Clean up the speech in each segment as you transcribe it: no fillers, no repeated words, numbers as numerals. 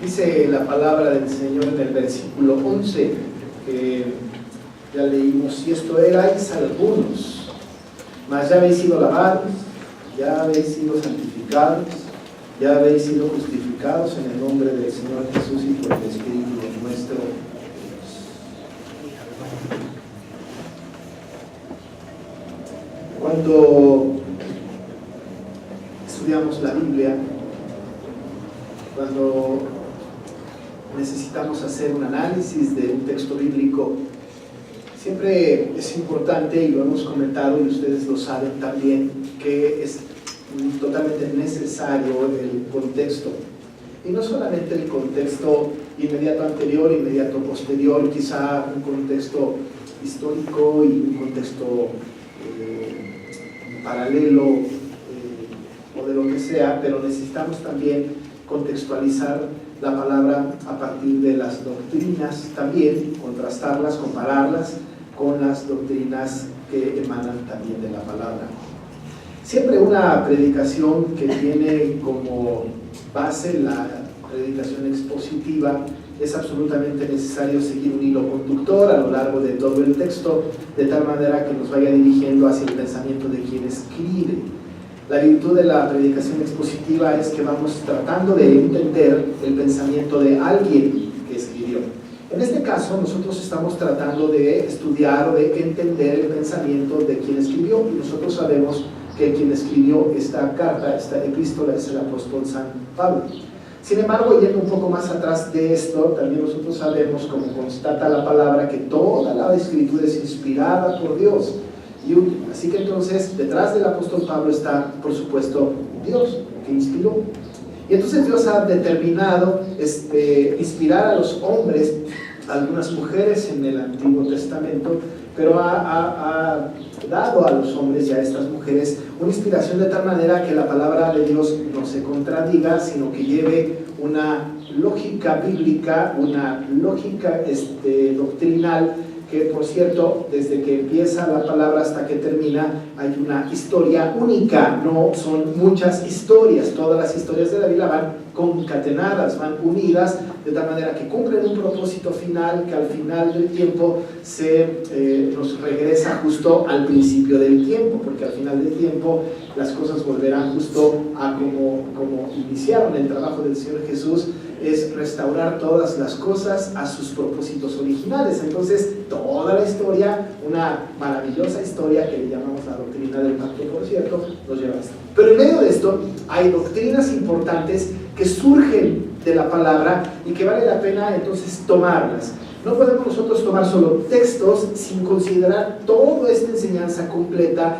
Dice la palabra del Señor en el versículo 11, que ya leímos: y esto erais algunos, mas ya habéis sido lavados, ya habéis sido santificados, ya habéis sido justificados en el nombre del Señor Jesús y por el Espíritu de nuestro Dios. Cuando estudiamos la Biblia, cuando necesitamos hacer un análisis de un texto bíblico, siempre es importante, y lo hemos comentado y ustedes lo saben también, que es totalmente necesario el contexto. Y no solamente el contexto inmediato anterior, inmediato posterior, quizá un contexto histórico y un contexto paralelo o de lo que sea, pero necesitamos también contextualizar la palabra a partir de las doctrinas, también contrastarlas, compararlas con las doctrinas que emanan también de la palabra. Siempre una predicación que tiene como base la predicación expositiva, es absolutamente necesario seguir un hilo conductor a lo largo de todo el texto, de tal manera que nos vaya dirigiendo hacia el pensamiento de quien escribe. La virtud de la predicación expositiva es que vamos tratando de entender el pensamiento de alguien que escribió. En este caso, nosotros estamos tratando de estudiar o de entender el pensamiento de quien escribió, y nosotros sabemos que quien escribió esta carta, esta epístola, es el apóstol San Pablo. Sin embargo, yendo un poco más atrás de esto, también nosotros sabemos, como constata la palabra, que toda la escritura es inspirada por Dios y útil. Así que entonces, detrás del apóstol Pablo está, por supuesto, Dios, que inspiró. Y entonces Dios ha determinado inspirar a los hombres, a algunas mujeres en el Antiguo Testamento, pero ha dado a los hombres y a estas mujeres una inspiración de tal manera que la palabra de Dios no se contradiga, sino que lleve una lógica bíblica, una lógica doctrinal, que por cierto, desde que empieza la palabra hasta que termina, hay una historia única, no son muchas historias. Todas las historias de la Biblia van concatenadas, van unidas, de tal manera que cumplen un propósito final, que al final del tiempo nos regresa justo al principio del tiempo, porque al final del tiempo las cosas volverán justo a como iniciaron. El trabajo del Señor Jesús es restaurar todas las cosas a sus propósitos originales. Entonces, toda la historia, una maravillosa historia que le llamamos la doctrina del pacto, por cierto, nos lleva a esto. Pero en medio de esto hay doctrinas importantes que surgen de la palabra y que vale la pena entonces tomarlas. No podemos nosotros tomar solo textos sin considerar toda esta enseñanza completa,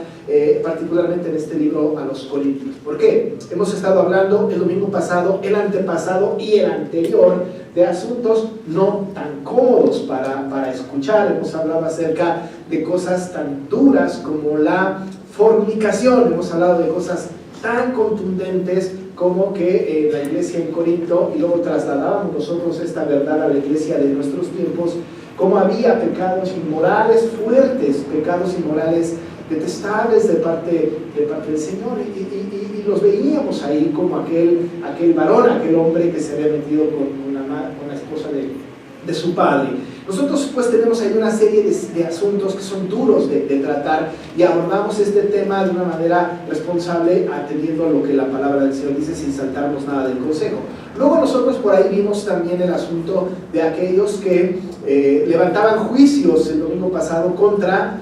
particularmente en este libro a los Corintios. ¿Por qué? Hemos estado hablando el domingo pasado, el antepasado y el anterior de asuntos no tan cómodos para escuchar. Hemos hablado acerca de cosas tan duras como la fornicación. Hemos hablado de cosas tan contundentes como que la iglesia en Corinto, y luego trasladábamos nosotros esta verdad a la iglesia de nuestros tiempos, como había pecados inmorales fuertes, pecados inmorales detestables de parte del Señor, y los veíamos ahí como aquel varón, aquel hombre que se había metido con la esposa de su padre. Nosotros pues tenemos ahí una serie de asuntos que son duros de tratar, y abordamos este tema de una manera responsable, atendiendo a lo que la palabra del Señor dice, sin saltarnos nada del consejo. Luego nosotros por ahí vimos también el asunto de aquellos que levantaban juicios el domingo pasado contra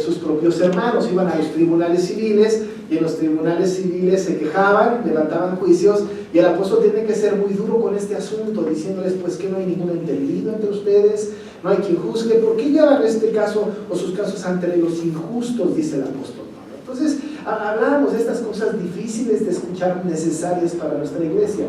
sus propios hermanos. Iban a los tribunales civiles, y en los tribunales civiles se quejaban, levantaban juicios, y el apóstol tiene que ser muy duro con este asunto, diciéndoles pues que no hay ningún entendido entre ustedes, no hay quien juzgue. ¿Por qué llevan este caso o sus casos ante los injustos?, dice el apóstol Pablo. Entonces hablamos de estas cosas difíciles de escuchar, necesarias para nuestra iglesia.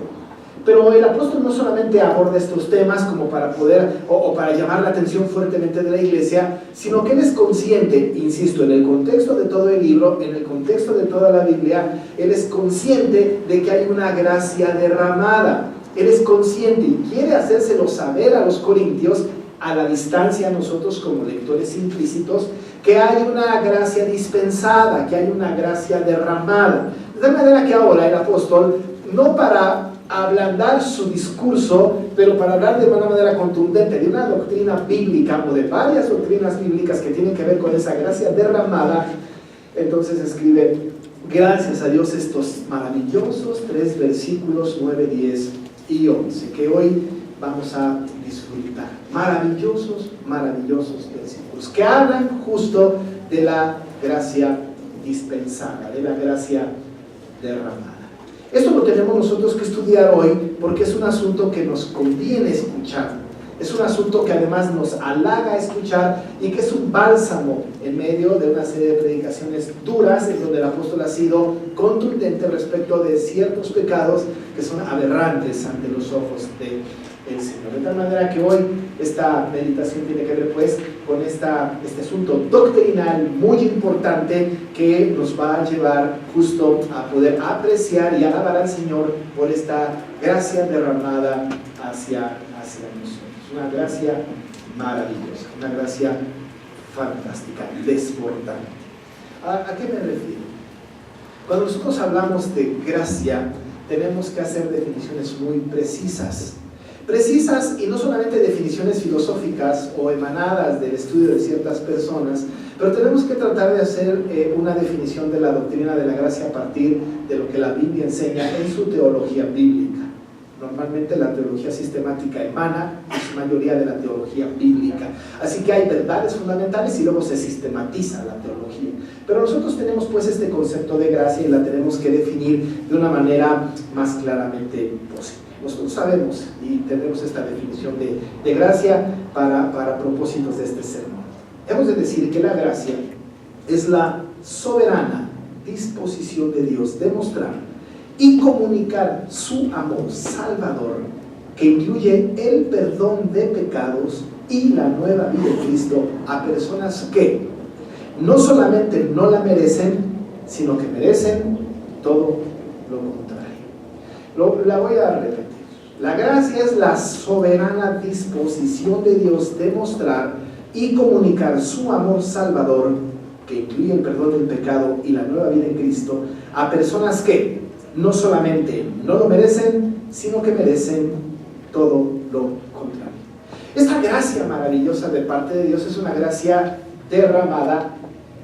Pero el apóstol no solamente aborda estos temas como para poder o para llamar la atención fuertemente de la iglesia, sino que él es consciente, insisto, en el contexto de todo el libro, en el contexto de toda la Biblia, él es consciente de que hay una gracia derramada. Él es consciente y quiere hacérselo saber a los corintios, a la distancia, a nosotros como lectores implícitos, que hay una gracia dispensada, que hay una gracia derramada. De tal manera que ahora el apóstol, no para ablandar su discurso, pero para hablar de una manera contundente de una doctrina bíblica o de varias doctrinas bíblicas que tienen que ver con esa gracia derramada, entonces escribe, gracias a Dios, estos maravillosos 3 versículos 9, 10 y 11 que hoy vamos a disfrutar. Maravillosos, maravillosos versículos que hablan justo de la gracia dispensada, de la gracia derramada. Esto lo tenemos nosotros que estudiar hoy porque es un asunto que nos conviene escuchar. Es un asunto que además nos halaga escuchar y que es un bálsamo en medio de una serie de predicaciones duras en donde el apóstol ha sido contundente respecto de ciertos pecados que son aberrantes ante los ojos del Señor. De tal manera que hoy esta meditación tiene que ver pues con este asunto doctrinal muy importante que nos va a llevar justo a poder apreciar y alabar al Señor por esta gracia derramada hacia nosotros. Una gracia maravillosa, una gracia fantástica, desbordante. ¿A qué me refiero? Cuando nosotros hablamos de gracia, tenemos que hacer definiciones muy precisas. Precisas, y no solamente definiciones filosóficas o emanadas del estudio de ciertas personas, pero tenemos que tratar de hacer una definición de la doctrina de la gracia a partir de lo que la Biblia enseña en su teología bíblica. Normalmente la teología sistemática emana en su mayoría de la teología bíblica. Así que hay verdades fundamentales y luego se sistematiza la teología. Pero nosotros tenemos pues este concepto de gracia y la tenemos que definir de una manera más claramente posible. Nosotros sabemos y tenemos esta definición de gracia para propósitos de este sermón. Hemos de decir que la gracia es la soberana disposición de Dios de mostrar y comunicar su amor salvador, que incluye el perdón de pecados y la nueva vida en Cristo a personas que no solamente no la merecen, sino que merecen todo lo contrario. La voy a repetir. La gracia es la soberana disposición de Dios de mostrar y comunicar su amor salvador, que incluye el perdón del pecado y la nueva vida en Cristo, a personas que no solamente no lo merecen, sino que merecen todo lo contrario. Esta gracia maravillosa de parte de Dios es una gracia derramada,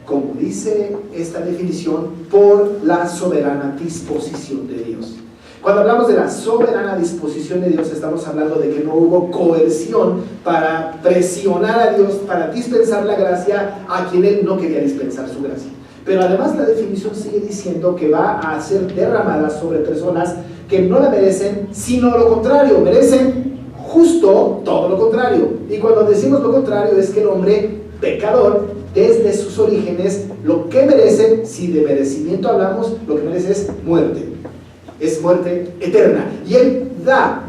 como dice esta definición, por la soberana disposición de Dios. Cuando hablamos de la soberana disposición de Dios, estamos hablando de que no hubo coerción para presionar a Dios, para dispensar la gracia a quien Él no quería dispensar su gracia. Pero además la definición sigue diciendo que va a ser derramada sobre personas que no la merecen, sino lo contrario, merecen justo todo lo contrario. Y cuando decimos lo contrario es que el hombre pecador, desde sus orígenes, lo que merece, si de merecimiento hablamos, lo que merece es muerte eterna. Y Él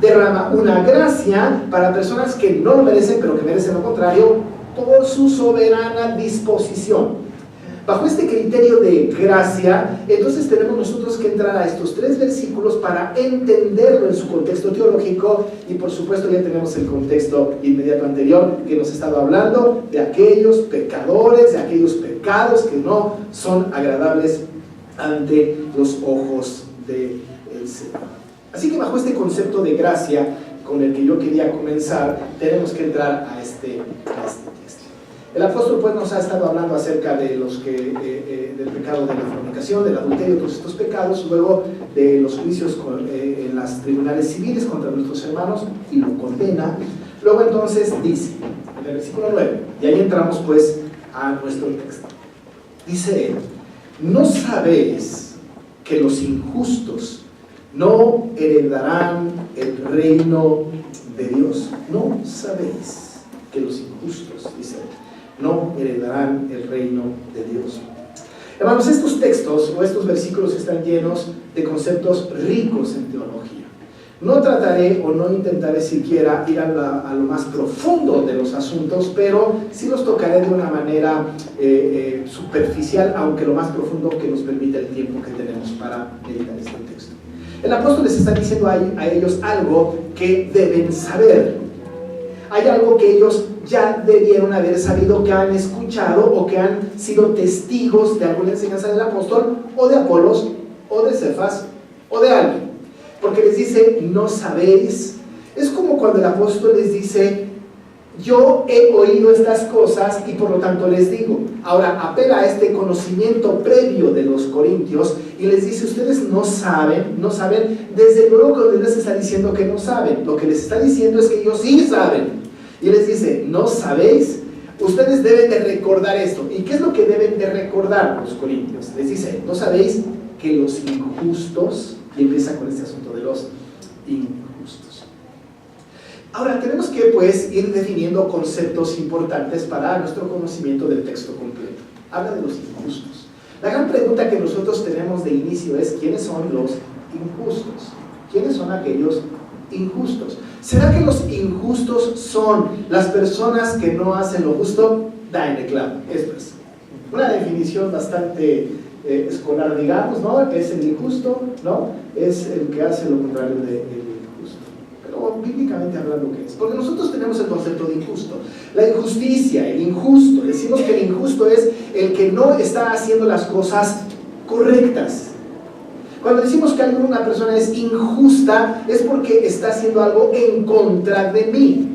derrama una gracia para personas que no lo merecen, pero que merecen lo contrario, por su soberana disposición. Bajo este criterio de gracia, entonces tenemos nosotros que entrar a estos 3 versículos para entenderlo en su contexto teológico, y por supuesto ya tenemos el contexto inmediato anterior que nos ha estado hablando de aquellos pecadores, de aquellos pecados que no son agradables ante los ojos del Señor. Así que bajo este concepto de gracia con el que yo quería comenzar, tenemos que entrar a este texto. El apóstol pues nos ha estado hablando acerca de del pecado de la fornicación, del adulterio, todos estos pecados, luego de los juicios en las tribunales civiles contra nuestros hermanos, y lo condena. Luego entonces dice, en el versículo 9, y ahí entramos pues a nuestro texto. Dice él, ¿no sabéis que los injustos no heredarán el reino de Dios? ¿No sabéis que los injustos, dice él, no heredarán el reino de Dios? Hermanos, estos textos o estos versículos están llenos de conceptos ricos en teología. No trataré o no intentaré siquiera ir a lo más profundo de los asuntos, pero sí los tocaré de una manera superficial, aunque lo más profundo que nos permita el tiempo que tenemos para meditar este texto. El apóstol les está diciendo a ellos algo que deben saber. Hay algo que ellos ya debieron haber sabido, que han escuchado o que han sido testigos de alguna enseñanza del apóstol o de Apolos o de Cefas o de alguien. porque les dice, no sabéis. Es como cuando el apóstol les dice, yo he oído estas cosas y por lo tanto les digo. Ahora apela a este conocimiento previo de los corintios y les dice, ustedes no saben. Desde luego que les está diciendo que no saben, lo que les está diciendo es que ellos sí saben. Y les dice, no sabéis, ustedes deben de recordar esto. ¿Y qué es lo que deben de recordar los corintios? Les dice, no sabéis que los injustos, y empieza con este asunto de los injustos. Ahora tenemos que pues ir definiendo conceptos importantes para nuestro conocimiento del texto completo. Habla de los injustos. La gran pregunta que nosotros tenemos de inicio es, ¿quiénes son los injustos? ¿Quiénes son aquellos injustos? ¿Será que los injustos son las personas que no hacen lo justo? Da en el clavo. Esto es una definición bastante escolar, digamos, ¿no? Es el injusto, ¿no? Es el que hace lo contrario del injusto. Pero bíblicamente hablando, ¿qué es? Porque nosotros tenemos el concepto de injusto. La injusticia, el injusto. Decimos que el injusto es el que no está haciendo las cosas correctas. Cuando decimos que alguna persona es injusta, es porque está haciendo algo en contra de mí.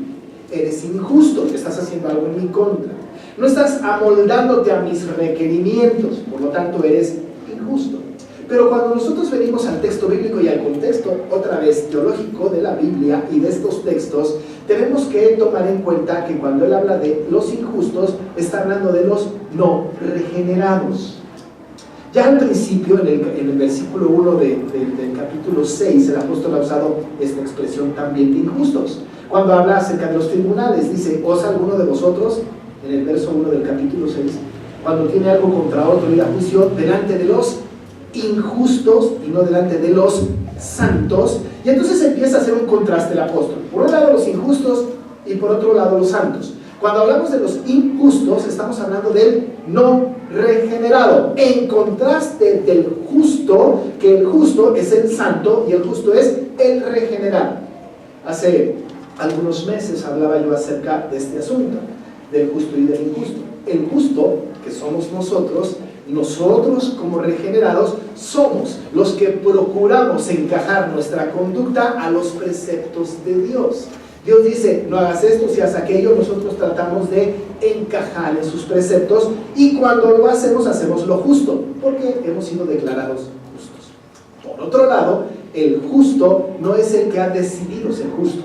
Eres injusto, estás haciendo algo en mi contra. No estás amoldándote a mis requerimientos, por lo tanto eres injusto. Pero cuando nosotros venimos al texto bíblico y al contexto, otra vez, teológico de la Biblia y de estos textos, tenemos que tomar en cuenta que cuando él habla de los injustos, está hablando de los no regenerados. Ya al principio, en el versículo 1 del capítulo 6, el apóstol ha usado esta expresión también de injustos. Cuando habla acerca de los tribunales, dice, ¿osa alguno de vosotros, en el verso 1 del capítulo 6, cuando tiene algo contra otro ir a juicio, delante de los injustos y no delante de los santos? Y entonces empieza a hacer un contraste el apóstol. Por un lado los injustos y por otro lado los santos. Cuando hablamos de los injustos, estamos hablando del no regenerado, en contraste del justo, que el justo es el santo y el justo es el regenerado. Hace algunos meses hablaba yo acerca de este asunto, del justo y del injusto. El justo, que somos nosotros como regenerados, somos los que procuramos encajar nuestra conducta a los preceptos de Dios. Dios dice, no hagas esto, si haces aquello, nosotros tratamos de encajar en sus preceptos y cuando lo hacemos, hacemos lo justo, porque hemos sido declarados justos. Por otro lado, el justo no es el que ha decidido ser justo.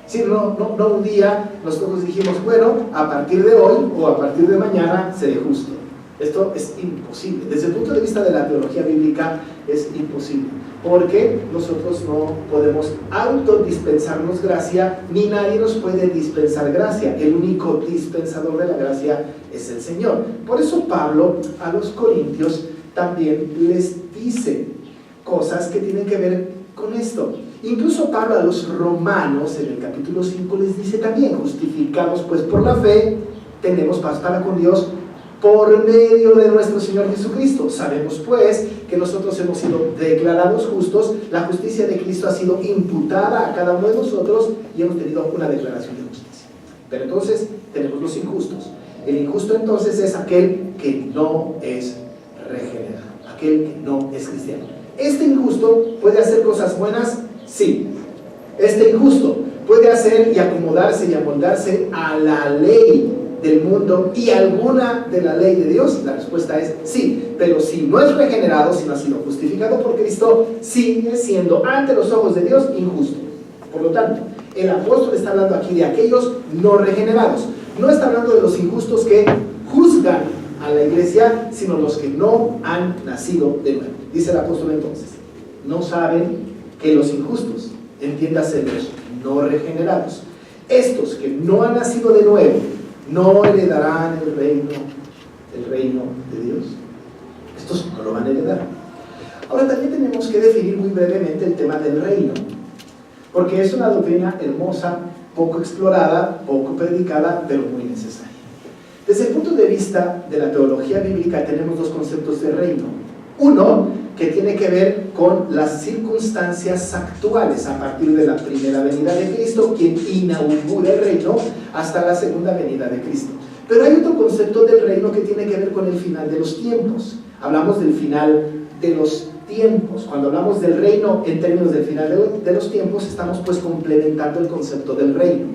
Sí, no un día nosotros dijimos, bueno, a partir de hoy o a partir de mañana seré justo. Esto es imposible. Desde el punto de vista de la teología bíblica es imposible, porque nosotros no podemos autodispensarnos gracia, ni nadie nos puede dispensar gracia. El único dispensador de la gracia es el Señor. Por eso Pablo a los corintios también les dice cosas que tienen que ver con esto. Incluso Pablo a los romanos en el capítulo 5 les dice también, justificados pues por la fe, tenemos paz para con Dios por medio de nuestro Señor Jesucristo. Sabemos pues que nosotros hemos sido declarados justos, la justicia de Cristo ha sido imputada a cada uno de nosotros y hemos tenido una declaración de justicia. Pero entonces tenemos los injustos. El injusto entonces es aquel que no es regenerado, aquel que no es cristiano. Este injusto puede hacer cosas buenas, sí. Este injusto puede hacer y acomodarse y amoldarse a la ley del mundo y alguna de la ley de Dios. La respuesta es sí, pero si no es regenerado, si no ha sido justificado por Cristo, sigue siendo ante los ojos de Dios injusto. Por lo tanto, el apóstol está hablando aquí de aquellos no regenerados. No está hablando de los injustos que juzgan a la iglesia, sino los que no han nacido de nuevo. Dice el apóstol entonces, no saben que los injustos, entiéndase los no regenerados, estos que no han nacido de nuevo, no heredarán el reino de Dios. Estos no lo van a heredar. Ahora también tenemos que definir muy brevemente el tema del reino, porque es una doctrina hermosa, poco explorada, poco predicada, pero muy necesaria. Desde el punto de vista de la teología bíblica tenemos dos conceptos de reino. Uno, que tiene que ver con las circunstancias actuales a partir de la primera venida de Cristo, quien inaugura el reino, hasta la segunda venida de Cristo. Pero hay otro concepto del reino que tiene que ver con el final de los tiempos. Hablamos del final de los tiempos. Cuando hablamos del reino en términos del final de los tiempos, estamos pues complementando el concepto del reino.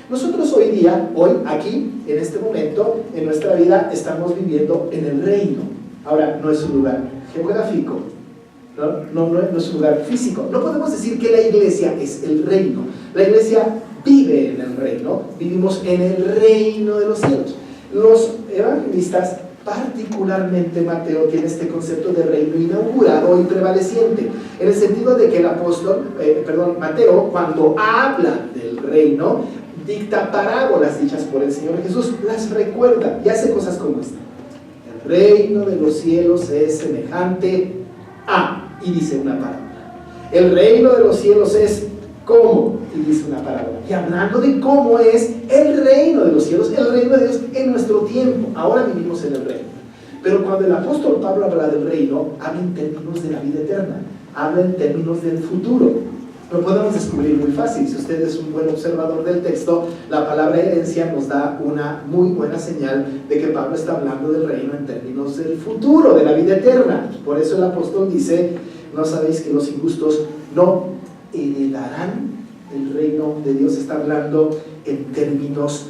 Nosotros hoy día, hoy, aquí, en este momento, en nuestra vida, estamos viviendo en el reino. Ahora, no es un lugar geográfico, no es un lugar físico. No podemos decir que la iglesia es el reino. La iglesia vive en el reino, vivimos en el reino de los cielos. Los evangelistas, particularmente Mateo, tiene este concepto de reino inaugurado y prevaleciente, en el sentido de que el Mateo, cuando habla del reino, dicta parábolas dichas por el Señor Jesús, las recuerda y hace cosas como esta. El reino de los cielos es semejante a, y dice una parábola. El reino de los cielos es como, y dice una parábola. Y hablando de cómo es el reino de los cielos, el reino de Dios en nuestro tiempo. Ahora vivimos en el reino. Pero cuando el apóstol Pablo habla del reino, habla en términos de la vida eterna, habla en términos del futuro. Lo podemos descubrir muy fácil. Si usted es un buen observador del texto, la palabra herencia nos da una muy buena señal de que Pablo está hablando del reino en términos del futuro, de la vida eterna. Por eso el apóstol dice, ¿no sabéis que los injustos no heredarán el reino de Dios? Está hablando en términos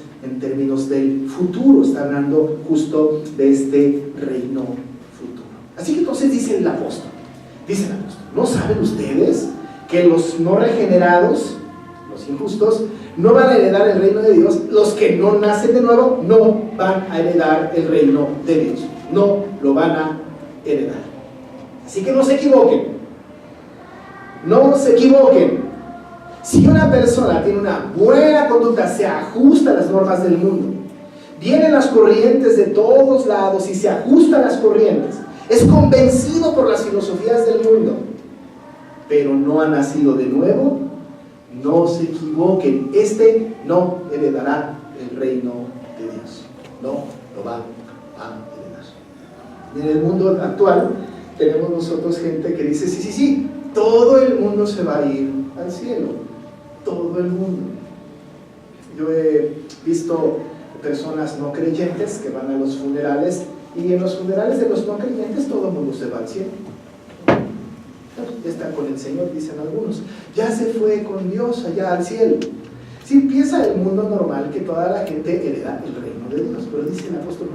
del futuro, está hablando justo de este reino futuro. Así que entonces dice el apóstol, ¿no saben ustedes que los no regenerados, los injustos, no van a heredar el reino de Dios? Los que no nacen de nuevo no van a heredar el reino de Dios, no lo van a heredar. Así que no se equivoquen, no se equivoquen. Si una persona tiene una buena conducta, se ajusta a las normas del mundo, vienen las corrientes de todos lados y se ajusta a las corrientes, es convencido por las filosofías del mundo, pero no ha nacido de nuevo, no se equivoquen, este no heredará el reino de Dios, no lo va a heredar. En el mundo actual tenemos nosotros gente que dice, sí, todo el mundo se va a ir al cielo, todo el mundo. Yo he visto personas no creyentes que van a los funerales, y en los funerales de los no creyentes todo el mundo se va al cielo. Ya está con el Señor, dicen algunos, ya se fue con Dios allá al cielo. Si piensa el mundo normal que toda la gente hereda el reino de Dios, pero dice el apóstol,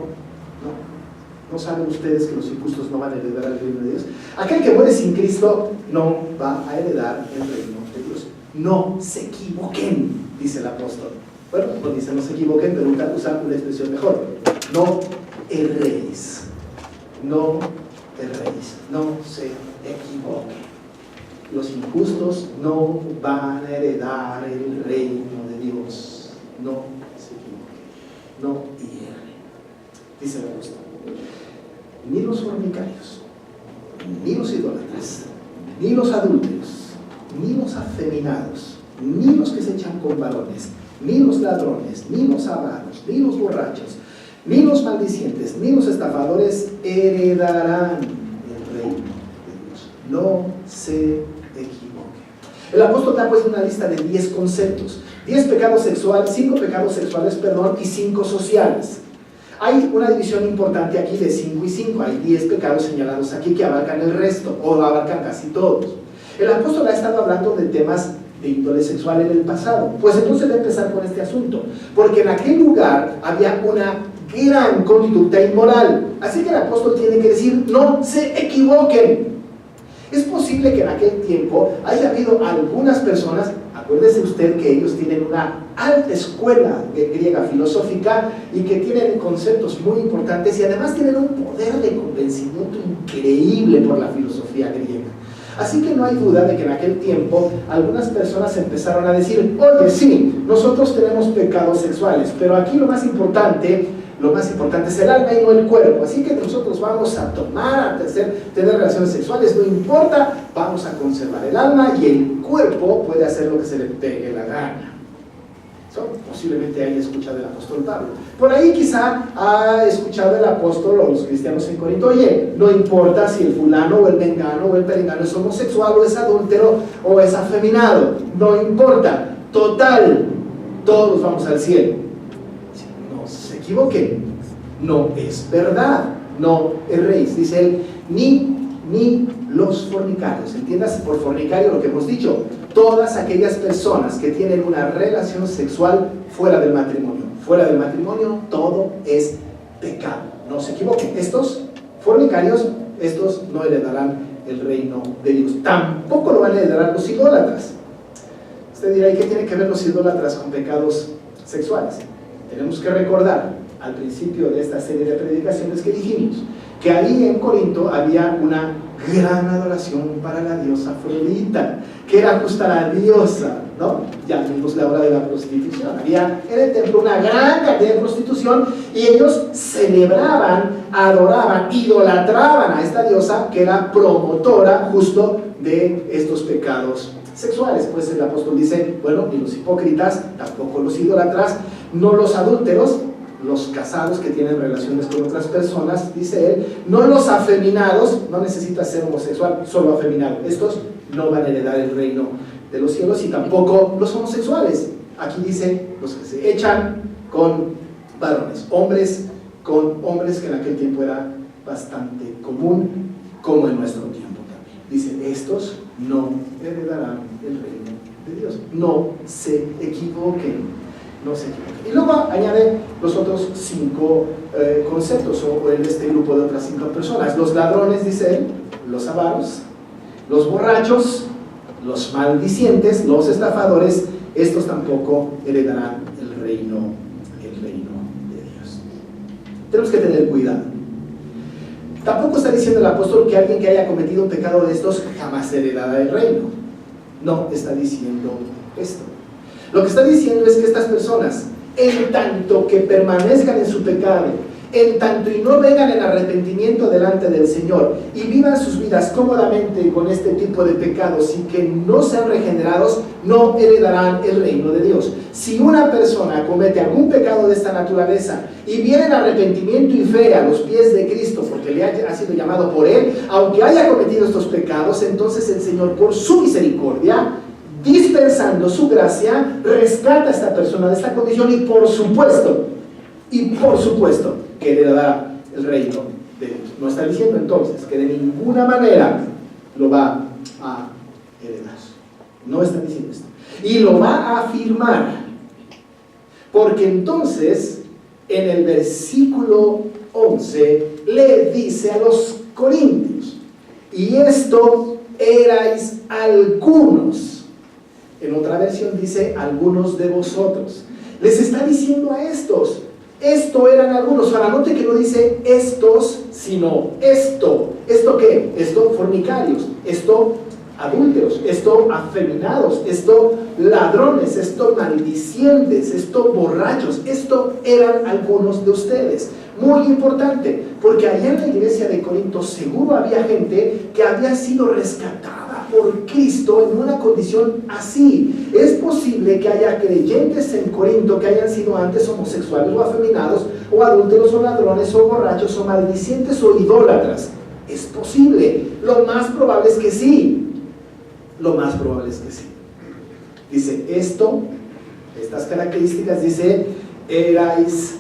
no saben ustedes que los injustos no van a heredar el reino de Dios. Aquel que muere sin Cristo no va a heredar el reino de Dios. No se equivoquen, dice el apóstol. Bueno, no dice no se equivoquen, pero usa una expresión mejor. No erréis, no se equivoquen. Los injustos no van a heredar el reino de Dios. No se equivoquen, no hierren. Dice el apóstol, ni los fornicarios, ni los idólatras, ni los adúlteros, ni los afeminados, ni los que se echan con varones, ni los ladrones, ni los avaros, ni los borrachos, ni los maldicientes, ni los estafadores heredarán el reino de Dios. No se equivoquen. El apóstol da pues una lista de 10 conceptos, 10 pecados sexuales, 5 pecados sexuales, y 5 sociales. Hay una división importante aquí de 5 y 5, hay 10 pecados señalados aquí que abarcan el resto, o abarcan casi todos. El apóstol ha estado hablando de temas de índole sexual en el pasado, pues entonces va a empezar con este asunto, porque en aquel lugar había una gran conducta inmoral, así que el apóstol tiene que decir, no se equivoquen. Es posible que en aquel tiempo haya habido algunas personas, acuérdese usted que ellos tienen una alta escuela griega filosófica y que tienen conceptos muy importantes y además tienen un poder de convencimiento increíble por la filosofía griega. Así que no hay duda de que en aquel tiempo algunas personas empezaron a decir, oye, sí, nosotros tenemos pecados sexuales, pero aquí lo más importante es el alma y no el cuerpo. Así que nosotros vamos a tomar, tener relaciones sexuales, no importa, vamos a conservar el alma y el cuerpo puede hacer lo que se le pegue la gana. Eso posiblemente haya escuchado el apóstol Pablo. Por ahí quizá ha escuchado el apóstol o los cristianos en Corinto, oye, no importa si el fulano o el mengano o el perengano es homosexual o es adúltero o es afeminado, no importa, total, todos vamos al cielo. No se equivoquen, no es verdad, no erréis, dice él, ni los fornicarios. Entiendas por fornicario lo que hemos dicho: todas aquellas personas que tienen una relación sexual fuera del matrimonio. Fuera del matrimonio todo es pecado. No se equivoquen, estos fornicarios, estos no heredarán el reino de Dios. Tampoco lo van a heredar los idólatras. Usted dirá: ¿y qué tiene que ver los idólatras con pecados sexuales? Tenemos que recordar al principio de esta serie de predicaciones que dijimos que ahí en Corinto había una gran adoración para la diosa Afrodita, que era justa la diosa, ¿no? Ya vimos la hora de la prostitución. Había en el templo una gran cantidad de prostitución y ellos celebraban, adoraban, idolatraban a esta diosa que era promotora justo de estos pecados sexuales. Pues el apóstol dice: bueno, ni los hipócritas, tampoco los idólatras, no los adúlteros, los casados que tienen relaciones con otras personas, dice él, no los afeminados, no necesita ser homosexual, solo afeminado, estos no van a heredar el reino de los cielos, y tampoco los homosexuales. Aquí dice los que se echan con varones, hombres con hombres, que en aquel tiempo era bastante común, como en nuestro tiempo también. Dice: estos no heredarán el reino de Dios. No se equivoquen. No se equivoquen. Y luego añade los otros 5 conceptos, o en este grupo de otras 5 personas: los ladrones, dice él, los avaros, los borrachos, los maldicientes, los estafadores, estos tampoco heredarán el reino de Dios. Tenemos que tener cuidado. Tampoco está diciendo el apóstol que alguien que haya cometido un pecado de estos jamás heredará el reino. No está diciendo esto. Lo que está diciendo es que estas personas, en tanto que permanezcan en su pecado, en tanto y no vengan en arrepentimiento delante del Señor y vivan sus vidas cómodamente con este tipo de pecados y que no sean regenerados, no heredarán el reino de Dios. Si una persona comete algún pecado de esta naturaleza y viene en arrepentimiento y fe a los pies de Cristo, porque le ha sido llamado por Él, aunque haya cometido estos pecados, entonces el Señor, por su misericordia, dispensando su gracia, rescata a esta persona de esta condición y por supuesto que heredará el reino de Dios. No está diciendo entonces que de ninguna manera lo va a heredar. No está diciendo esto. Y lo va a afirmar, porque entonces en el versículo 11 le dice a los corintios: y esto erais algunos. En otra versión dice: algunos de vosotros. Les está diciendo a estos: esto eran algunos. Ahora note que no dice estos, sino esto. ¿Esto qué? Esto fornicarios, esto adúlteros, esto afeminados, esto ladrones, esto maldicientes, esto borrachos. Esto eran algunos de ustedes. Muy importante, porque allá en la iglesia de Corinto seguro había gente que había sido rescatada por Cristo en una condición así. Es posible que haya creyentes en Corinto que hayan sido antes homosexuales o afeminados, o adúlteros, o ladrones, o borrachos, o maldicientes, o idólatras. Es posible. Lo más probable es que sí. Lo más probable es que sí. Dice esto, estas características, dice: erais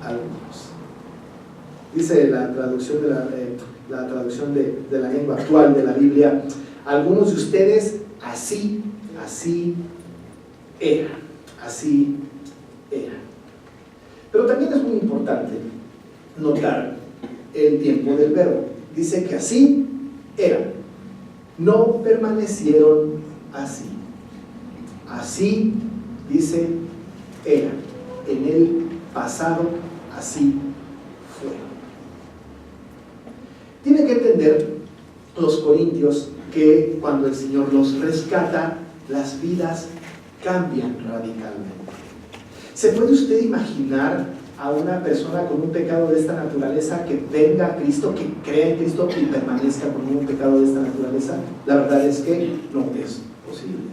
algunos. Dice la traducción de la lengua actual de la Biblia: algunos de ustedes así eran. Pero también es muy importante notar el tiempo del verbo. Dice que así eran, no permanecieron así. Así, dice, eran. En el pasado así fueron. Tienen que entender los corintios que cuando el Señor los rescata, las vidas cambian radicalmente. ¿Se puede usted imaginar a una persona con un pecado de esta naturaleza que venga a Cristo, que crea en Cristo y permanezca con un pecado de esta naturaleza? La verdad es que no es posible.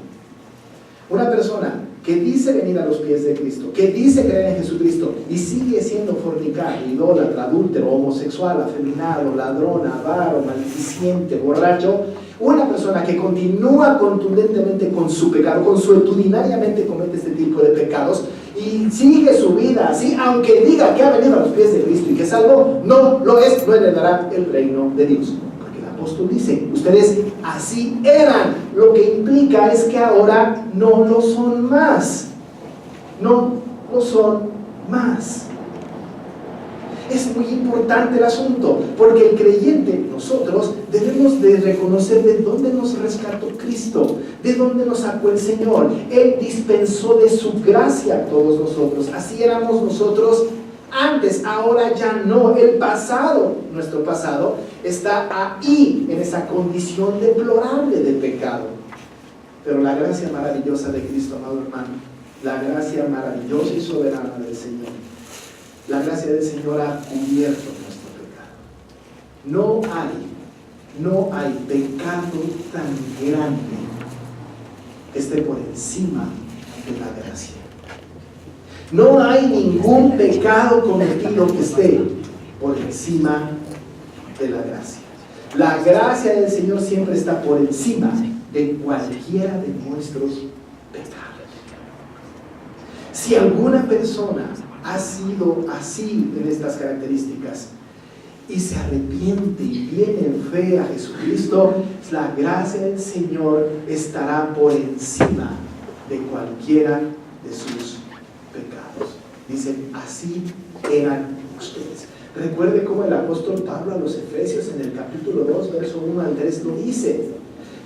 Una persona que dice venir a los pies de Cristo, que dice creer en Jesucristo y sigue siendo fornicario, idólatra, adúltero, homosexual, afeminado, ladrón, avaro, maldiciente, borracho, una persona que continúa contundentemente con su pecado, consuetudinariamente comete este tipo de pecados y sigue su vida así, aunque diga que ha venido a los pies de Cristo y que es salvo, no lo es, no heredará el reino de Dios. Porque la apóstol dice, ustedes así eran. Lo que implica es que ahora no lo son más. No lo son más. Es muy importante el asunto, porque el creyente, nosotros, debemos de reconocer de dónde nos rescató Cristo, de dónde nos sacó el Señor. Él dispensó de su gracia a todos nosotros. Así éramos nosotros antes, ahora ya no. El pasado, nuestro pasado, está ahí, en esa condición deplorable de pecado. Pero la gracia maravillosa de Cristo, amado hermano, la gracia maravillosa y soberana del Señor, la gracia del Señor ha cubierto nuestro pecado. No hay pecado tan grande que esté por encima de la gracia. No hay ningún pecado cometido que esté por encima de la gracia. La gracia del Señor siempre está por encima de cualquiera de nuestros pecados. Si alguna persona ha sido así en estas características y se arrepiente y viene en fe a Jesucristo, la gracia del Señor estará por encima de cualquiera de sus pecados. Dicen, así eran ustedes. Recuerde cómo el apóstol Pablo a los Efesios en el capítulo 2, verso 1 al 3 lo dice.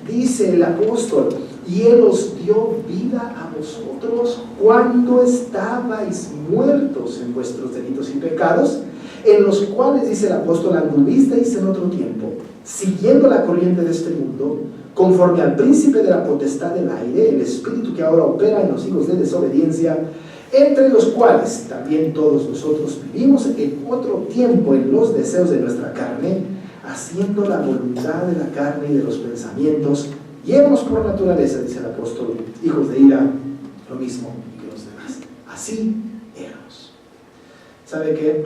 Dice el apóstol, y Él os dio vida a vosotros cuando estabais muertos en vuestros delitos y pecados, en los cuales, dice el apóstol, anduvisteis en otro tiempo, siguiendo la corriente de este mundo, conforme al príncipe de la potestad del aire, el espíritu que ahora opera en los hijos de desobediencia, entre los cuales también todos nosotros vivimos en otro tiempo en los deseos de nuestra carne, haciendo la voluntad de la carne y de los pensamientos, y éramos por naturaleza, dice el apóstol, hijos de ira, lo mismo que los demás. Así éramos. ¿Sabe qué?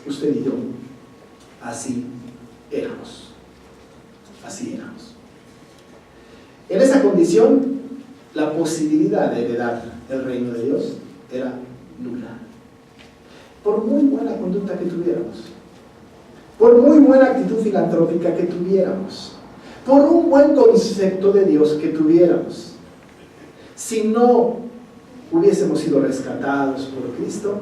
Usted y yo, así éramos. Así éramos. En esa condición, la posibilidad de heredar el reino de Dios era nula. Por muy buena conducta que tuviéramos, por muy buena actitud filantrópica que tuviéramos, por un buen concepto de Dios que tuviéramos, si no hubiésemos sido rescatados por Cristo,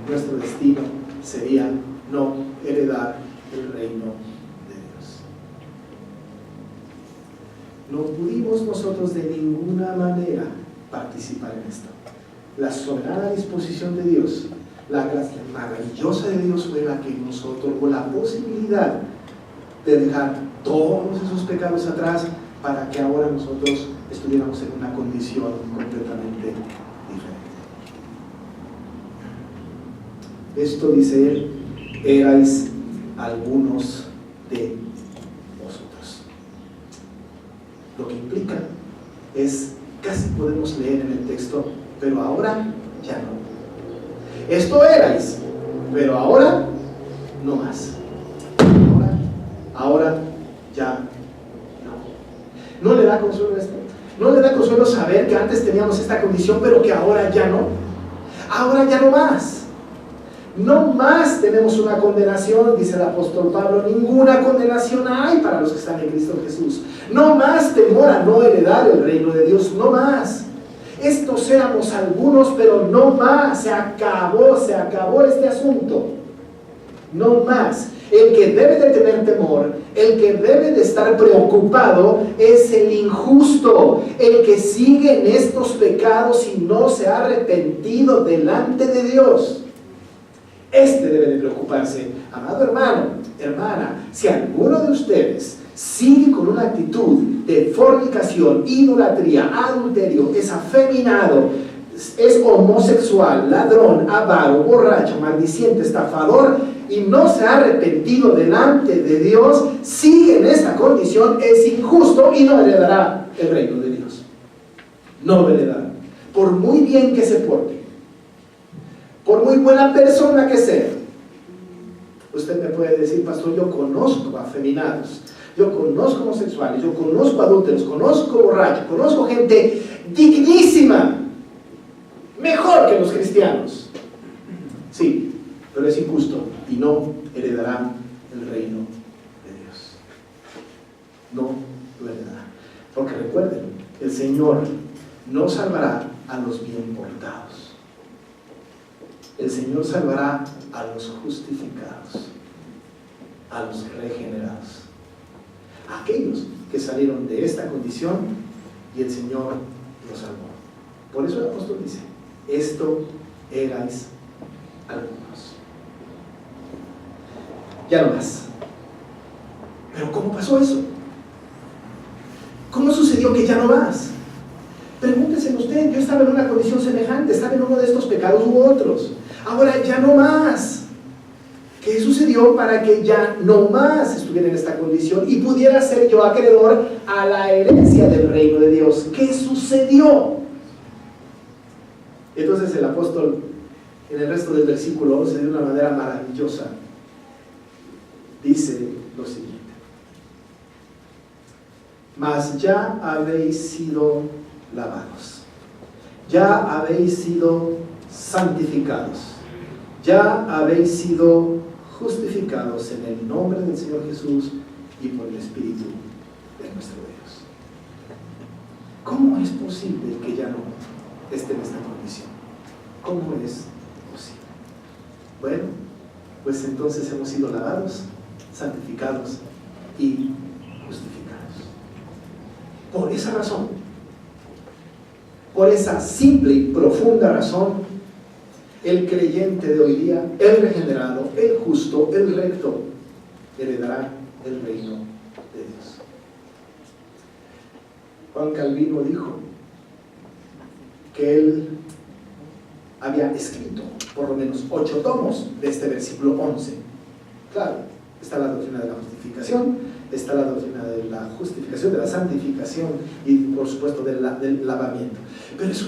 nuestro destino sería no heredar el reino de Dios. No pudimos nosotros de ninguna manera participar en esto. La soberana disposición de Dios, la gracia maravillosa de Dios fue la que nos otorgó la posibilidad de dejar todos esos pecados atrás para que ahora nosotros estuviéramos en una condición completamente diferente. Esto dice él, erais algunos de vosotros. Lo que implica es, casi podemos leer en el texto, pero ahora ya no. Esto erais, pero ahora no más. Ahora ya no. ¿No le da consuelo esto? ¿No le da consuelo saber que antes teníamos esta condición, pero que ahora ya no? Ahora ya no más. No más tenemos una condenación, dice el apóstol Pablo. Ninguna condenación hay para los que están en Cristo Jesús. No más temor a no heredar el reino de Dios. No más. Estos éramos algunos, pero no más. Se acabó este asunto. No más. El que debe de tener temor, el que debe de estar preocupado es el injusto, el que sigue en estos pecados y no se ha arrepentido delante de Dios. Este debe de preocuparse. Amado hermano, hermana, si alguno de ustedes sigue con una actitud de fornicación, idolatría, adulterio, es afeminado, es homosexual, ladrón, avaro, borracho, maldiciente, estafador y no se ha arrepentido delante de Dios, sigue en esta condición, es injusto y no heredará el reino de Dios. No lo heredará. Por muy bien que se porte, por muy buena persona que sea. Usted me puede decir, pastor, yo conozco afeminados, yo conozco homosexuales, yo conozco adúlteros, conozco borrachos, conozco gente dignísima, mejor que los cristianos. Sí, pero es injusto y no heredarán el reino de Dios. no lo heredará. Porque recuerden, el Señor no salvará a los bien portados. El Señor salvará a los justificados, a los regenerados, a aquellos que salieron de esta condición y el Señor los salvó. Por eso el apóstol dice, esto erais algunos. Ya no más. Pero ¿cómo pasó eso? ¿Cómo sucedió que ya no más? Pregúntese usted, yo estaba en una condición semejante, estaba en uno de estos pecados u otros. Ahora ya no más. ¿Qué sucedió para que ya no más estuviera en esta condición y pudiera ser yo acreedor a la herencia del reino de Dios? ¿Qué sucedió? Entonces el apóstol, en el resto del versículo 11, de una manera maravillosa, dice lo siguiente: mas ya habéis sido lavados, ya habéis sido santificados, ya habéis sido justificados en el nombre del Señor Jesús y por el Espíritu de nuestro Dios. ¿Cómo es posible que ya no esté en esta condición? ¿Cómo es posible? Bueno, pues entonces hemos sido lavados, santificados y justificados. Por esa razón, por esa simple y profunda razón, el creyente de hoy día, el regenerado, el justo, el recto, heredará el reino de Dios. Juan Calvino dijo que él había escrito por lo menos 8 tomos de este versículo 11. Claro, está la doctrina de la justificación, está la doctrina de la justificación, de la santificación y por supuesto del lavamiento. Pero es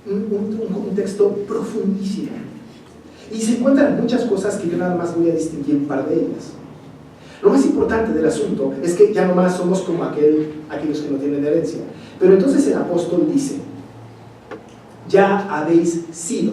un texto profundísimo y se encuentran muchas cosas que yo nada más voy a distinguir un par de ellas. Lo más importante del asunto es que ya no más somos como aquellos que no tienen herencia. Pero entonces el apóstol dice, ya habéis sido.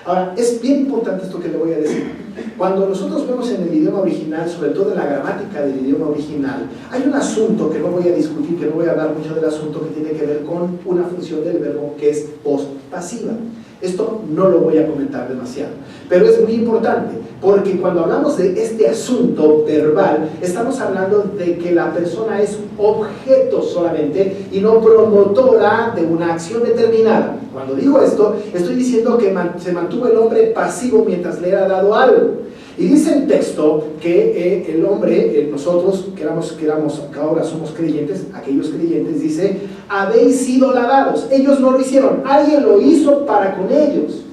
Ahora, es bien importante esto que le voy a decir. Cuando nosotros vemos en el idioma original, sobre todo en la gramática del idioma original, hay un asunto que no voy a discutir, que no voy a hablar mucho del asunto, que tiene que ver con una función del verbo que es post-pasiva. Esto no lo voy a comentar demasiado, pero es muy importante, porque cuando hablamos de este asunto verbal, estamos hablando de que la persona es objeto solamente y no promotora de una acción determinada. Cuando digo esto, estoy diciendo que se mantuvo el hombre pasivo mientras le era dado algo. Y dice el texto que el hombre, nosotros que ahora somos creyentes, aquellos creyentes, dice, habéis sido lavados. Ellos no lo hicieron, alguien lo hizo para con ellos.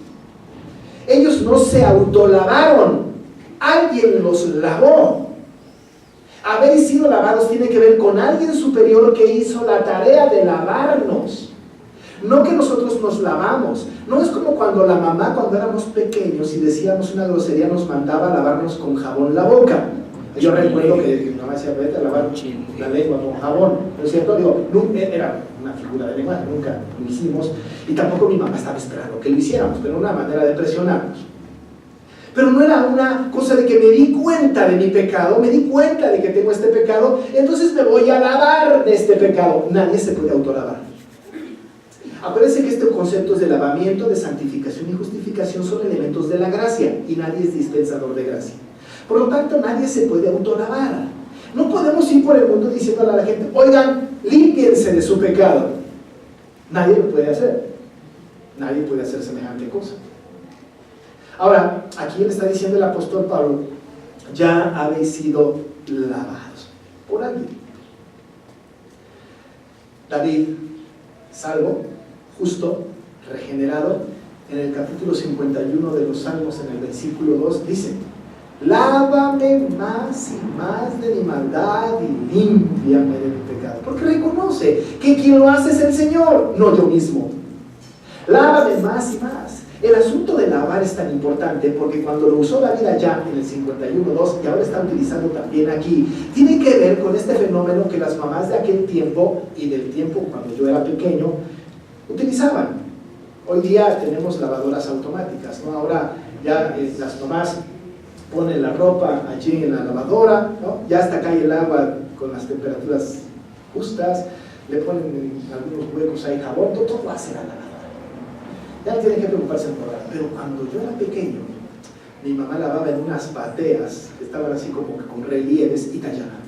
Ellos no se autolavaron, alguien los lavó. Habéis sido lavados tiene que ver con alguien superior que hizo la tarea de lavarnos. No que nosotros nos lavamos. No es como cuando la mamá, cuando éramos pequeños y decíamos una grosería, nos mandaba a lavarnos con jabón la boca. Yo recuerdo que mi mamá decía, vete a lavar la lengua con jabón. ¿No es cierto? Digo, era una figura de lenguaje, nunca lo hicimos. Y tampoco mi mamá estaba esperando que lo hiciéramos, pero una manera de presionarnos. Pero no era una cosa de que me di cuenta de mi pecado, me di cuenta de que tengo este pecado, entonces me voy a lavar de este pecado. Nadie se puede autolavar. Acuérdense que este concepto de lavamiento, de santificación y justificación son elementos de la gracia y nadie es dispensador de gracia. Por lo tanto, nadie se puede autolavar. No podemos ir por el mundo diciéndole a la gente, oigan, límpiense de su pecado. Nadie lo puede hacer. Nadie puede hacer semejante cosa. Ahora, aquí le está diciendo el apóstol Pablo, ya habéis sido lavados por alguien. David, salvo, justo, regenerado, en el capítulo 51 de los Salmos, en el versículo 2, dice, lávame más y más de mi maldad y límpiame de mi pecado. Porque reconoce que quien lo hace es el Señor, no yo mismo. Lávame más y más. El asunto de lavar es tan importante porque cuando lo usó David allá en el 51.2 y ahora está utilizando también aquí, tiene que ver con este fenómeno que las mamás de aquel tiempo y del tiempo cuando yo era pequeño utilizaban. Hoy día tenemos lavadoras automáticas, ¿no? Ahora ya las mamás ponen la ropa allí en la lavadora, ¿no? Ya hasta cae el agua con las temperaturas justas, le ponen en algunos huecos ahí jabón, todo va a ser a la lavadora. Ya no tienen que preocuparse por nada. Pero cuando yo era pequeño, mi mamá lavaba en unas bateas que estaban así como que con relieves y tallaban.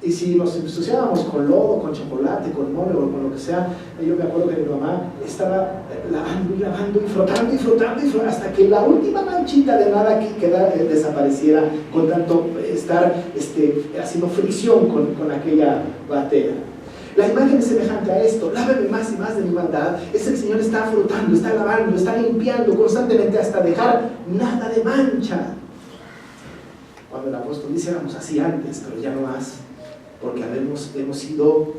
Y si nos ensuciábamos con lodo, con chocolate, con mole o con lo que sea, yo me acuerdo que mi mamá estaba lavando y lavando y frotando y frotando y frotando hasta que la última manchita de nada que desapareciera con tanto estar haciendo fricción con aquella batea. La imagen es semejante a esto: láveme más y más de mi maldad. Es el Señor está frotando, está lavando, está limpiando constantemente hasta dejar nada de mancha. Cuando el apóstol dice éramos así antes, pero ya no más, porque hemos sido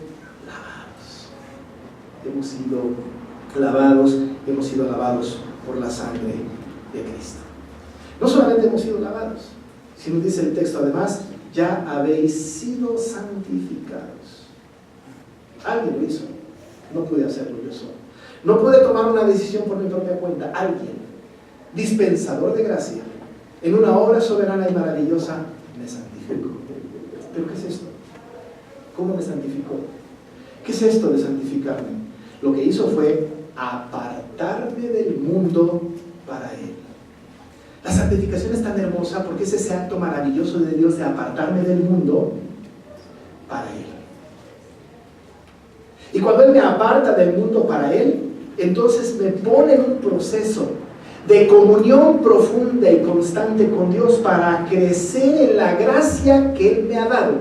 lavados, hemos sido lavados por la sangre de Cristo. No solamente hemos sido lavados, sino dice el texto además, ya habéis sido santificados. Alguien lo hizo, no pude hacerlo yo solo. No pude tomar una decisión por mi propia cuenta. Alguien, dispensador de gracia, en una obra soberana y maravillosa, me santificó. ¿Pero qué es esto? ¿Cómo me santificó? ¿Qué es esto de santificarme? Lo que hizo fue apartarme del mundo para Él. La santificación es tan hermosa porque es ese acto maravilloso de Dios de apartarme del mundo para Él. Y cuando Él me aparta del mundo para Él, entonces me pone en un proceso de comunión profunda y constante con Dios para crecer en la gracia que Él me ha dado.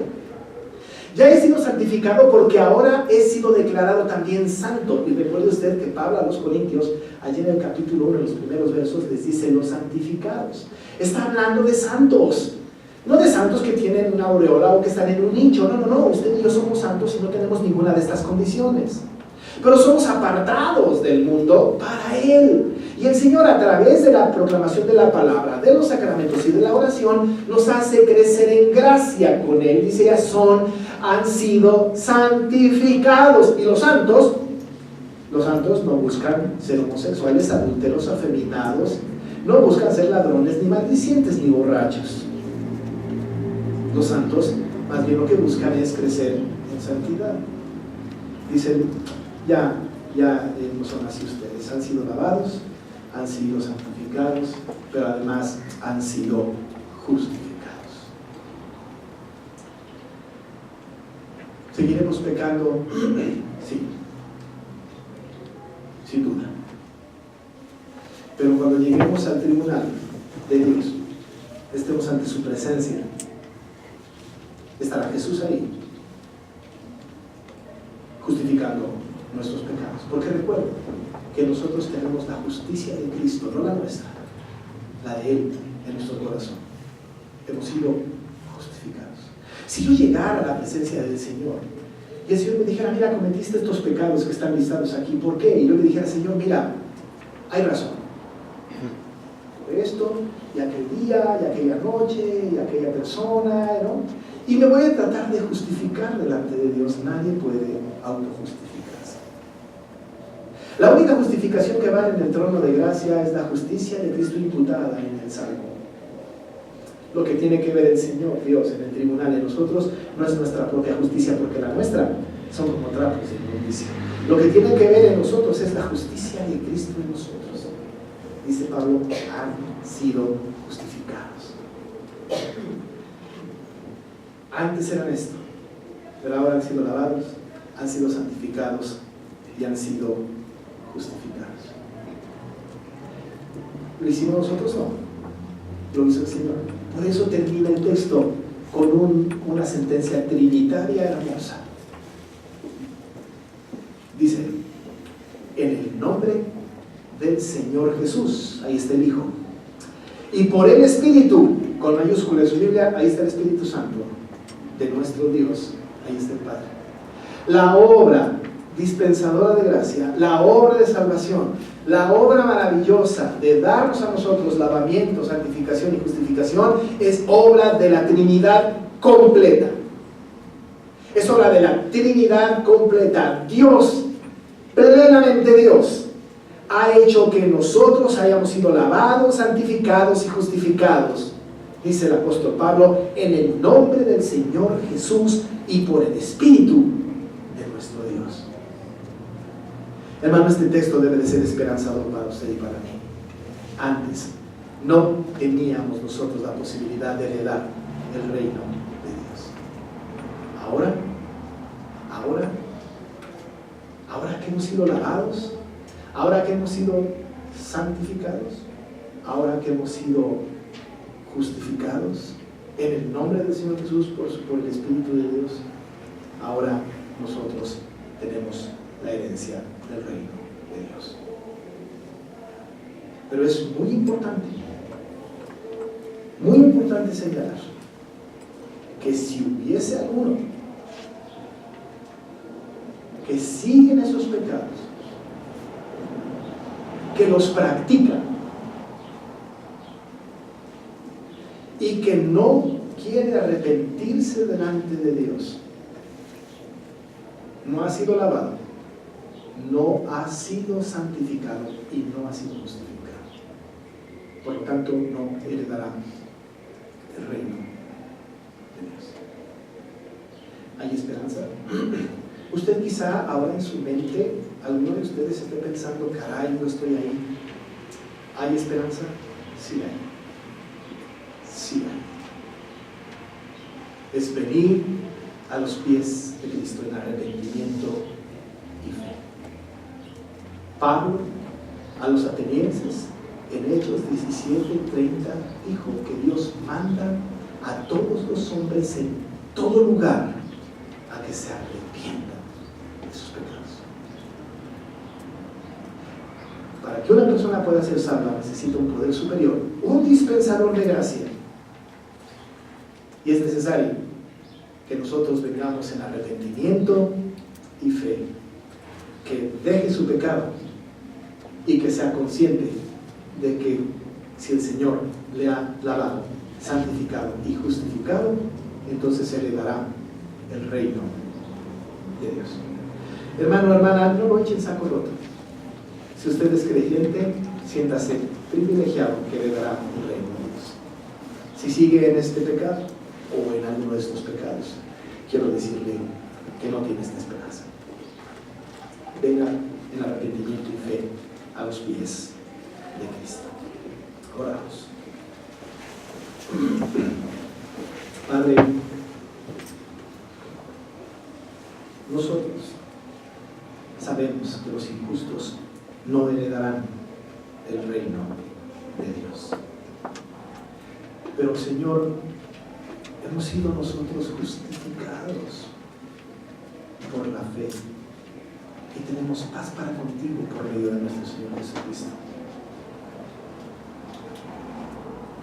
Ya he sido santificado porque ahora he sido declarado también santo. Y recuerde usted que Pablo a los Corintios, allí en el capítulo 1, en los primeros versos, les dice los santificados. Está hablando de santos. No de santos que tienen una aureola o que están en un nicho. No. Usted y yo somos santos y no tenemos ninguna de estas condiciones. Pero somos apartados del mundo para Él. Y el Señor, a través de la proclamación de la palabra, de los sacramentos y de la oración, nos hace crecer en gracia con Él. Dice, ya han sido santificados. Y los santos no buscan ser homosexuales, adúlteros, afeminados. No buscan ser ladrones, ni maldicientes, ni borrachos. Los santos, más bien lo que buscan es crecer en santidad. Dicen, ya no son así ustedes, han sido lavados, han sido santificados, pero además han sido justificados. ¿Seguiremos pecando? Sí, sin duda. Pero cuando lleguemos al tribunal de Dios, estemos ante su presencia, estará Jesús ahí, justificando nuestros pecados. Porque recuerden que nosotros tenemos la justicia de Cristo, no la nuestra, la de Él en nuestro corazón. Hemos sido justificados. Si yo llegara a la presencia del Señor y el Señor me dijera, mira, cometiste estos pecados que están listados aquí, ¿por qué? Y yo le dijera, Señor, mira, hay razón. Por esto, y aquel día, y aquella noche, y aquella persona, ¿no? Y me voy a tratar de justificar delante de Dios. Nadie puede autojustificarse. La única justificación que vale en el trono de gracia es la justicia de Cristo imputada en el Salmo. Lo que tiene que ver el Señor Dios en el tribunal en nosotros no es nuestra propia justicia, porque la nuestra son como trapos de inmundicia. Lo que tiene que ver en nosotros es la justicia de Cristo en nosotros. Dice Pablo, han sido justificados. Antes eran esto, pero ahora han sido lavados, han sido santificados y han sido justificados. ¿Lo hicimos nosotros? No. Lo hizo el Señor. Por eso termina el texto con una sentencia trinitaria hermosa. Dice, en el nombre del Señor Jesús, ahí está el Hijo, y por el Espíritu, con mayúscula en su Biblia, ahí está el Espíritu Santo de nuestro Dios, ahí está el Padre. La obra dispensadora de gracia, la obra de salvación, la obra maravillosa de darnos a nosotros lavamiento, santificación y justificación es obra de la Trinidad completa. Es obra de la Trinidad completa. Dios, plenamente Dios, ha hecho que nosotros hayamos sido lavados, santificados y justificados dice el apóstol Pablo, en el nombre del Señor Jesús y por el Espíritu de nuestro Dios. Hermano, este texto debe de ser esperanzador para usted y para mí. Antes, no teníamos nosotros la posibilidad de heredar el reino de Dios. Ahora que hemos sido lavados, ahora que hemos sido santificados, ahora que hemos sido justificados en el nombre del Señor Jesús por el Espíritu de Dios, ahora nosotros tenemos la herencia del reino de Dios. Pero es muy importante señalar que si hubiese alguno que sigue en esos pecados, que los practica y que no quiere arrepentirse delante de Dios, no ha sido lavado, no ha sido santificado y no ha sido justificado. Por lo tanto, no heredará el reino de Dios. ¿Hay esperanza? Usted quizá ahora en su mente, alguno de ustedes esté pensando, caray, no estoy ahí. ¿Hay esperanza? Sí hay. Sí hay. Es venir a los pies de Cristo en arrepentimiento y fe. Pablo a los atenienses en Hechos 17:30 dijo que Dios manda a todos los hombres en todo lugar a que se arrepientan de sus pecados. Para que una persona pueda ser salva necesita un poder superior, un dispensador de gracia. Y es necesario que nosotros vengamos en arrepentimiento y fe, que deje su pecado y que sea consciente de que si el Señor le ha lavado, santificado y justificado, entonces heredará el reino de Dios. Hermano, hermana, no lo echen en saco roto. Si usted es creyente, siéntase privilegiado que heredará el reino de Dios. Si sigue en este pecado o en alguno de estos pecados, quiero decirle que no tiene esta esperanza. Venga en arrepentimiento y fe a los pies de Cristo. Oramos. Padre, nosotros sabemos que los injustos no heredarán el reino de Dios. Pero, Señor, hemos sido nosotros justificados por la fe y tenemos paz para contigo por medio de nuestro Señor Jesucristo.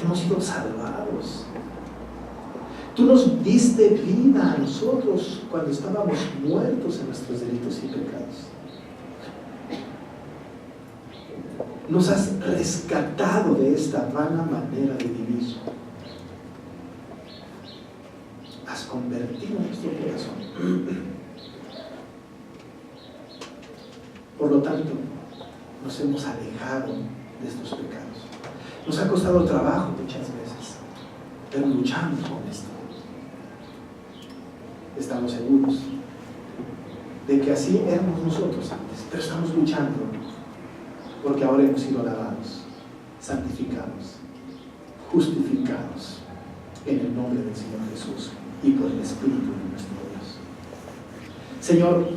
Hemos sido salvados. Tú nos diste vida a nosotros cuando estábamos muertos en nuestros delitos y pecados. Nos has rescatado de esta vana manera de vivir. Has convertido nuestro corazón. Por lo tanto, nos hemos alejado de estos pecados. Nos ha costado trabajo muchas veces, pero luchamos con esto. Estamos seguros de que así éramos nosotros antes, pero estamos luchando porque ahora hemos sido lavados, santificados, justificados en el nombre del Señor Jesús y por el Espíritu de nuestro Dios. Señor,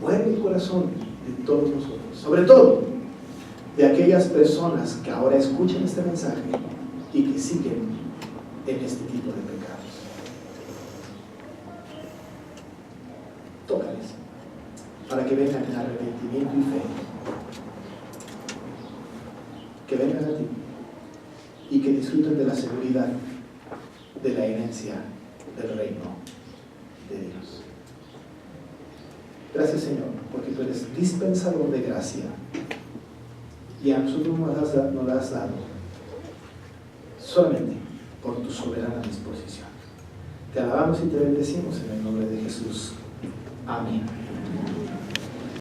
mueve el corazón de todos nosotros, sobre todo de aquellas personas que ahora escuchan este mensaje y que siguen en este tipo de pecados. Tócales para que vengan en arrepentimiento y fe, que vengan a ti y que disfruten de la seguridad de la herencia del reino de Dios. Gracias, Señor, porque tú eres dispensador de gracia y a nosotros nos has dado solamente por tu soberana disposición. Te alabamos y te bendecimos en el nombre de Jesús. Amén.